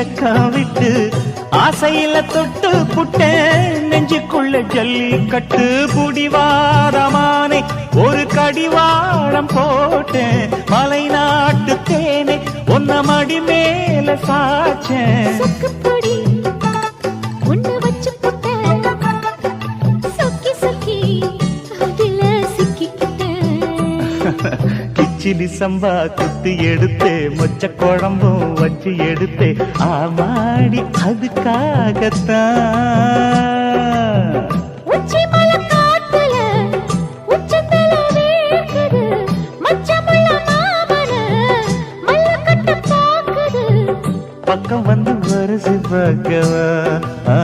வெக்கம் விட்டு ஆசையில தொட்டு புட்டேன் நெஞ்சுக்குள்ள ஜல்லிக்கட்டு புடிவாரமானே ஒரு கடிவாளம் போட்டேன் மலை நாட்டு தேனே ஒன்ன மடி மேல சாச்சேன் கிச்சிலி சம்பா குத்தி எடுத்தே மொச்ச குழம்பும் வச்சு எடுத்தே ஆமாடி அதுக்காகத்தான் பக்கம் வந்து வருது பகவா